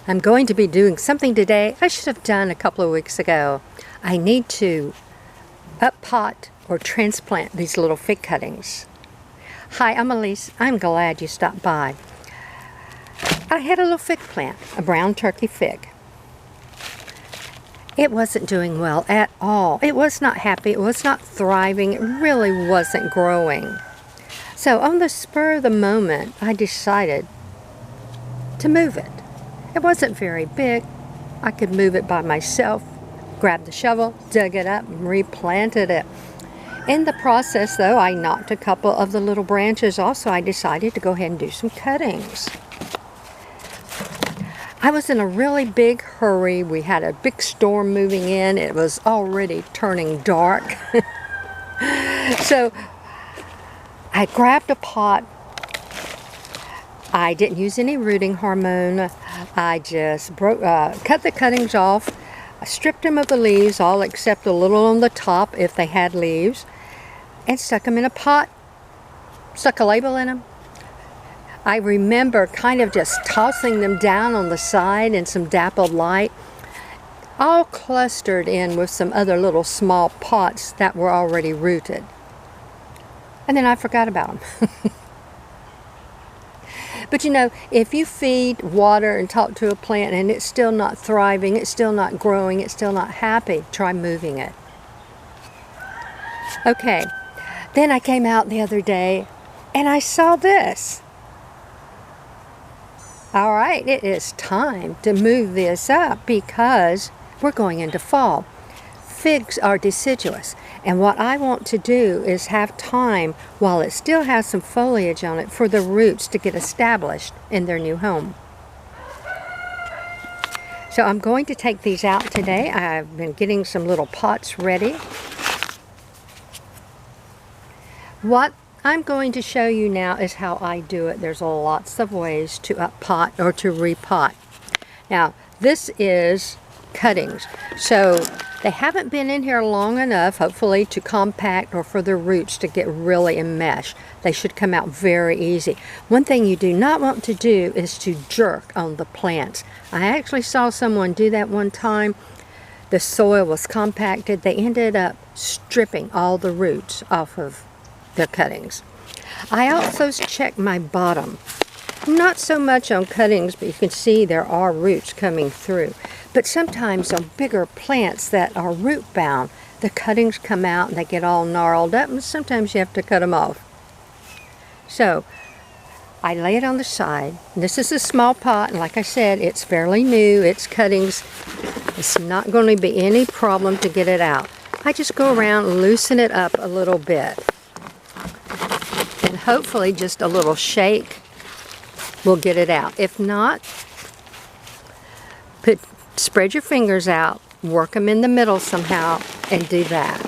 I'm going to be doing something today I should have done a couple of weeks ago. I need to up-pot or transplant these little fig cuttings. Hi, I'm Elise. I'm glad you stopped by. I had a little fig plant, a brown turkey fig. It wasn't doing well at all. It was not happy. It was not thriving. It really wasn't growing. So on the spur of the moment, I decided to move it. It wasn't very big. I could move it by myself, grabbed the shovel, dug it up, and replanted it. In the process, though, I knocked a couple of the little branches. Also, I decided to go ahead and do some cuttings. I was in a really big hurry. We had a big storm moving in. It was already turning dark. So I grabbed a pot. I didn't use any rooting hormone. I just cut the cuttings off. I stripped them of the leaves, all except a little on the top if they had leaves, and stuck them in a pot. Stuck a label in them. I remember kind of just tossing them down on the side in some dappled light, all clustered in with some other little small pots that were already rooted. And then I forgot about them. But you know, if you feed, water, and talk to a plant and it's still not thriving, it's still not growing, it's still not happy, try moving it. Okay, then I came out the other day and I saw this. All right, it is time to move this up because we're going into fall. Figs are deciduous, and what I want to do is have time while it still has some foliage on it for the roots to get established in their new home. So I'm going to take these out today. I've been getting some little pots ready. What I'm going to show you now is how I do it. There's lots of ways to up-pot or to repot. Now, this is cuttings. So they haven't been in here long enough, hopefully, to compact or for the roots to get really enmeshed. They should come out very easy. One thing you do not want to do is to jerk on the plants. I actually saw someone do that one time. The soil was compacted. They ended up stripping all the roots off of their cuttings. I also check my bottom. Not so much on cuttings, but you can see there are roots coming through. But sometimes on bigger plants that are root bound, the cuttings come out and they get all gnarled up, and sometimes you have to cut them off. So I lay it on the side. This is a small pot, and like I said, it's fairly new. It's cuttings. It's not going to be any problem to get it out. I just go around and loosen it up a little bit. And hopefully just a little shake will get it out. If not, spread your fingers out, work them in the middle somehow, and do that.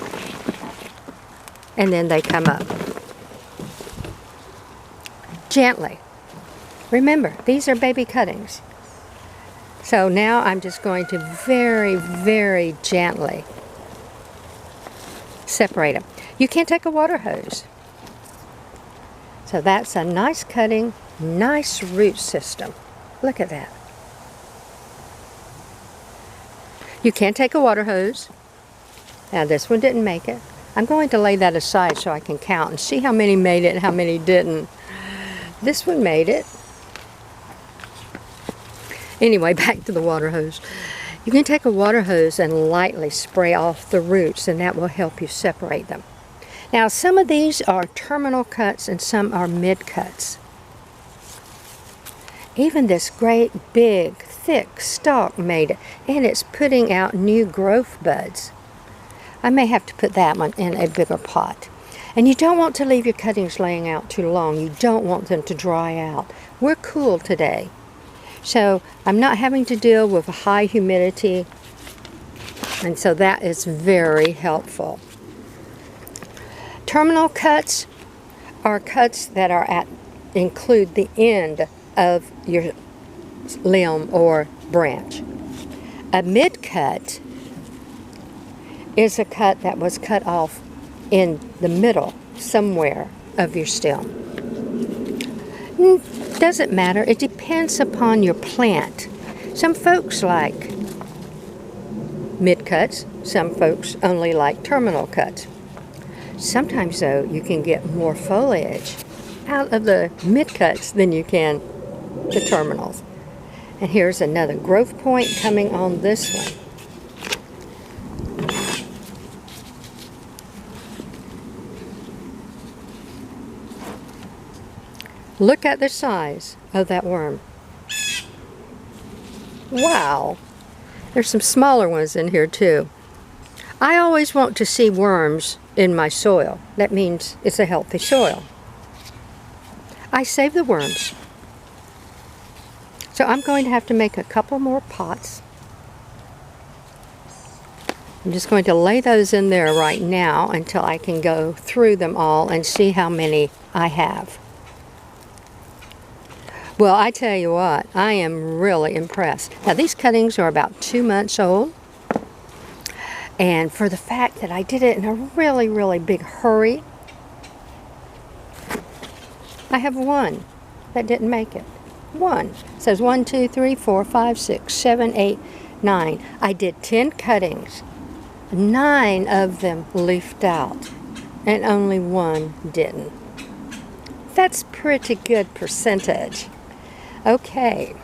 And then they come up. Gently. Remember, these are baby cuttings. So now I'm just going to very, very gently separate them. You can take a water hose. So that's a nice cutting, nice root system. Look at that. You can take a water hose. Now this one didn't make it. I'm going to lay that aside so I can count and see how many made it and how many didn't. This one made it. Anyway, back to the water hose. You can take a water hose and lightly spray off the roots, and that will help you separate them. Now, some of these are terminal cuts and some are mid cuts. Even this great, big, thick stalk made it, and it's putting out new growth buds. I may have to put that one in a bigger pot. And you don't want to leave your cuttings laying out too long. You don't want them to dry out. We're cool today, so I'm not having to deal with high humidity, and so that is very helpful. Terminal cuts are cuts that include the end of your limb or branch. A mid-cut is a cut that was cut off in the middle somewhere of your stem. Doesn't matter. It depends upon your plant. Some folks like mid-cuts, some folks only like terminal cuts. Sometimes though, you can get more foliage out of the mid-cuts than you can the terminals. And here's another growth point coming on this one. Look at the size of that worm. Wow! There's some smaller ones in here too. I always want to see worms in my soil. That means it's a healthy soil. I save the worms. So I'm going to have to make a couple more pots. I'm just going to lay those in there right now until I can go through them all and see how many I have. Well, I tell you what, I am really impressed. Now these cuttings are about 2 months old. And for the fact that I did it in a really, really big hurry, I have one that didn't make it. One. It says 1, 2, 3, 4, 5, 6, 7, 8, 9. I did 10 cuttings. 9 of them leafed out, and only one didn't. That's pretty good percentage. Okay.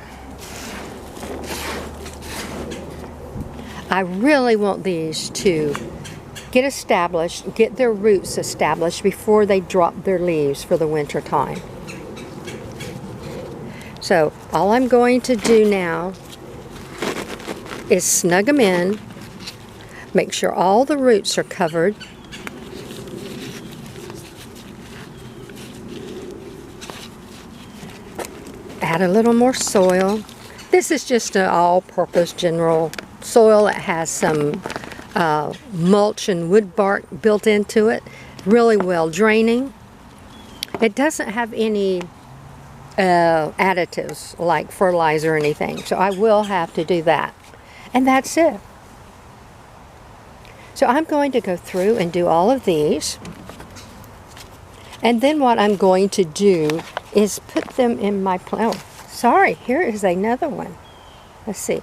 I really want these to get established, get their roots established before they drop their leaves for the winter time. So all I'm going to do now is snug them in, make sure all the roots are covered. Add a little more soil. This is just an all-purpose general soil that has some mulch and wood bark built into it. Really well draining. It doesn't have any additives like fertilizer or anything, so I will have to do that. And that's it. So I'm going to go through and do all of these. And then what I'm going to do is put them in my plant. Oh, sorry, here is another one. Let's see.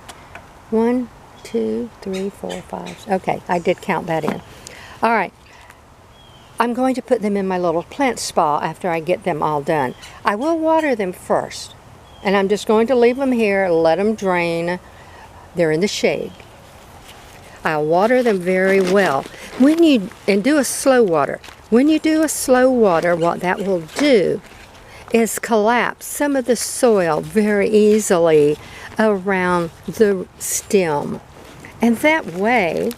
1, 2, 3, 4, 5. Okay, I did count that in. All right. I'm going to put them in my little plant spa after I get them all done. I will water them first. And I'm just going to leave them here, let them drain. They're in the shade. I'll water them very well. And do a slow water. When you do a slow water, what that will do is collapse some of the soil very easily around the stem. And that way,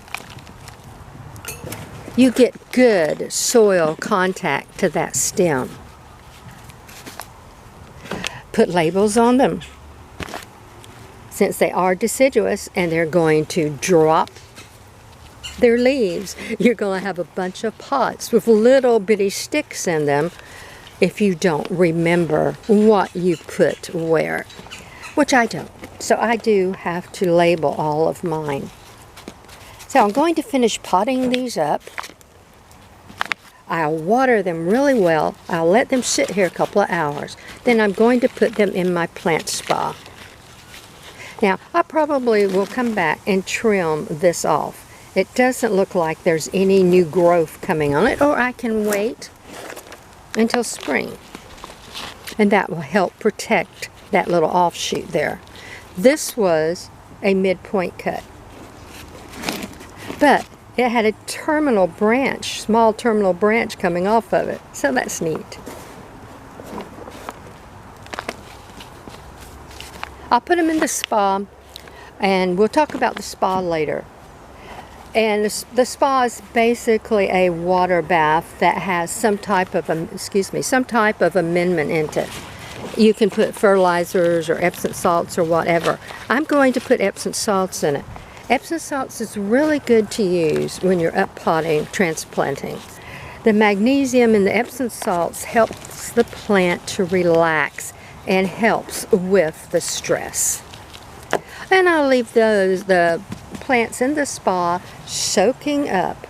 you get good soil contact to that stem. Put labels on them. Since they are deciduous and they're going to drop their leaves, you're going to have a bunch of pots with little bitty sticks in them if you don't remember what you put where, which I don't. So I do have to label all of mine. So I'm going to finish potting these up. I'll water them really well. I'll let them sit here a couple of hours. Then I'm going to put them in my plant spa. Now, I probably will come back and trim this off. It doesn't look like there's any new growth coming on it, or I can wait until spring. And that will help protect that little offshoot there. This was a midpoint cut. But it had a terminal branch, small terminal branch coming off of it. So that's neat. I'll put them in the spa, and we'll talk about the spa later. And the spa is basically a water bath that has some type of amendment in it. You can put fertilizers or Epsom salts or whatever. I'm going to put Epsom salts in it. Epsom salts is really good to use when you're up potting, transplanting. The magnesium in the Epsom salts helps the plant to relax and helps with the stress. And I'll leave the plants in the spa soaking up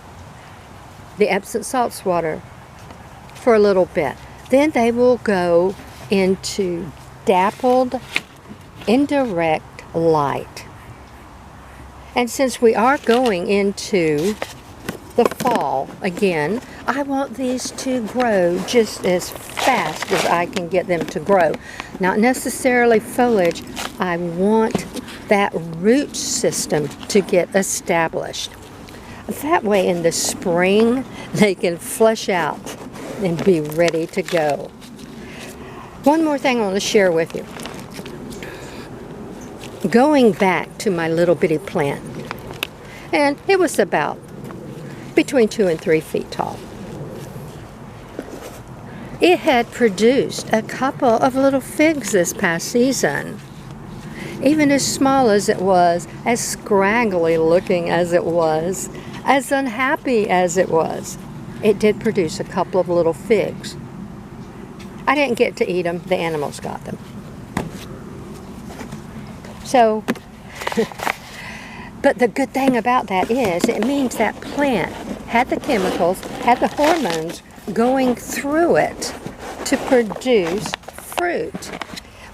the Epsom salts water for a little bit. Then they will go into dappled, indirect light. And since we are going into the fall again, I want these to grow just as fast as I can get them to grow. Not necessarily foliage. I want that root system to get established. That way in the spring they can flush out and be ready to go. One more thing I want to share with you. Going back to my little bitty plant, and it was about between 2 and 3 feet tall. It had produced a couple of little figs this past season. Even as small as it was, as scraggly looking as it was, as unhappy as it was, it did produce a couple of little figs. I didn't get to eat them, the animals got them. So, but the good thing about that is it means that plant had the chemicals, had the hormones going through it to produce fruit,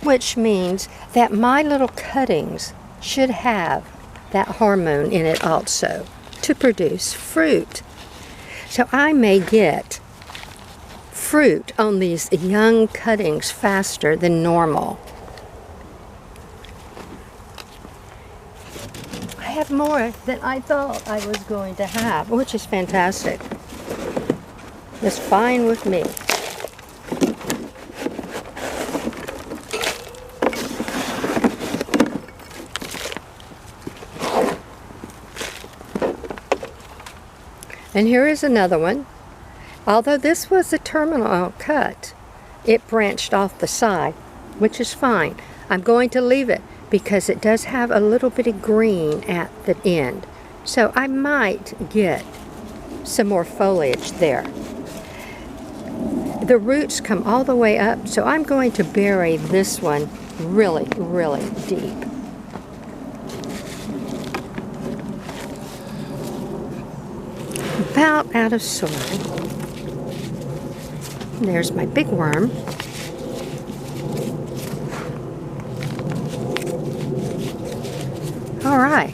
which means that my little cuttings should have that hormone in it also to produce fruit. So I may get fruit on these young cuttings faster than normal. I have more than I thought I was going to have, which is fantastic. It's fine with me. And here is another one. Although this was a terminal cut, it branched off the side, which is fine. I'm going to leave it because it does have a little bit of green at the end. So I might get some more foliage there. The roots come all the way up, so I'm going to bury this one really, really deep. About out of soil. There's my big worm. All right,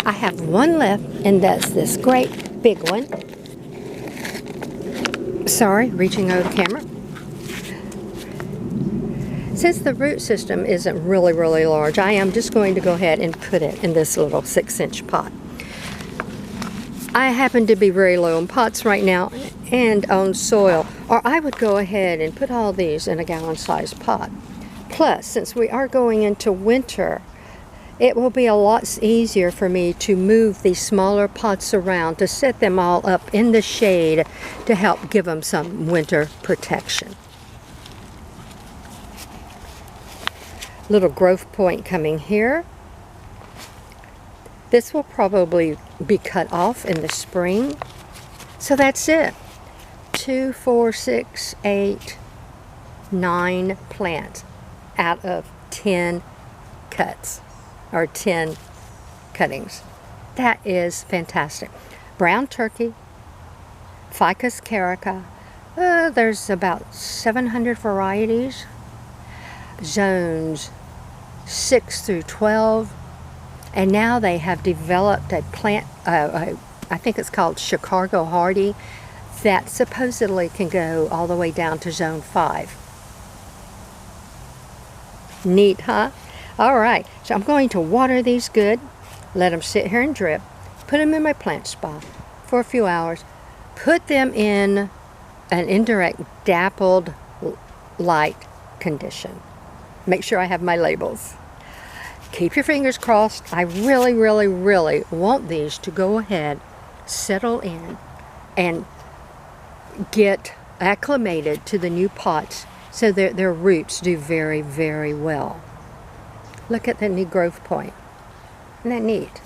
I have one left, and that's this great big one. Sorry, reaching over the camera. Since the root system isn't really, really large, I am just going to go ahead and put it in this little 6-inch pot. I happen to be very low on pots right now and on soil, or I would go ahead and put all these in a gallon-sized pot. Plus, since we are going into winter, it will be a lot easier for me to move these smaller pots around to set them all up in the shade to help give them some winter protection. Little growth point coming here. This will probably be cut off in the spring. So that's it. 2, 4, 6, 8, 9 plants out of 10 cuts. Or 10 cuttings. That is fantastic. Brown turkey, Ficus carica. There's about 700 varieties. Zones 6 through 12. And now they have developed a plant, I think it's called Chicago Hardy, that supposedly can go all the way down to zone 5. Neat, huh? All right, so I'm going to water these good, let them sit here and drip, put them in my plant spot for a few hours, put them in an indirect dappled light condition. Make sure I have my labels. Keep your fingers crossed. I really, really, really want these to go ahead, settle in, and get acclimated to the new pots so that their roots do very, very well. Look at that new growth point. Isn't that neat?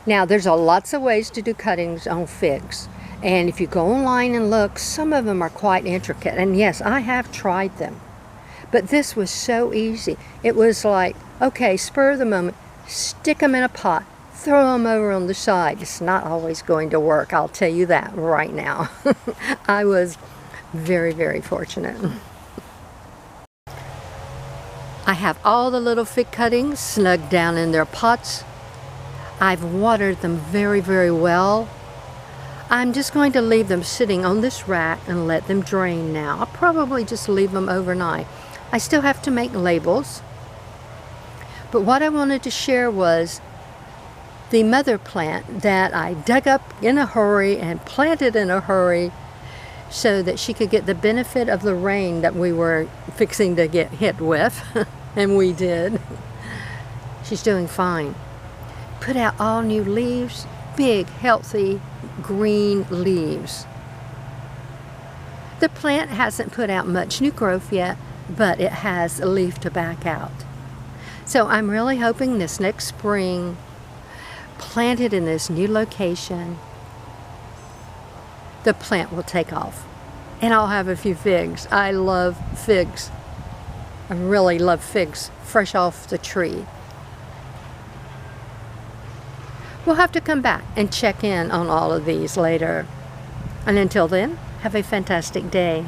Now, there's lots of ways to do cuttings on figs. And if you go online and look, some of them are quite intricate. And yes, I have tried them. But this was so easy. It was like, okay, spur of the moment, stick them in a pot, throw them over on the side. It's not always going to work, I'll tell you that right now. I was very, very fortunate. I have all the little fig cuttings snug down in their pots. I've watered them very, very well. I'm just going to leave them sitting on this rack and let them drain now. I'll probably just leave them overnight. I still have to make labels. But what I wanted to share was the mother plant that I dug up in a hurry and planted in a hurry so that she could get the benefit of the rain that we were fixing to get hit with. And we did. She's doing fine. Put out all new leaves, big, healthy, green leaves. The plant hasn't put out much new growth yet, but it has a leaf to back out. So I'm really hoping this next spring, planted in this new location, the plant will take off and I'll have a few figs. I love figs. I really love figs fresh off the tree. We'll have to come back and check in on all of these later. And until then, have a fantastic day.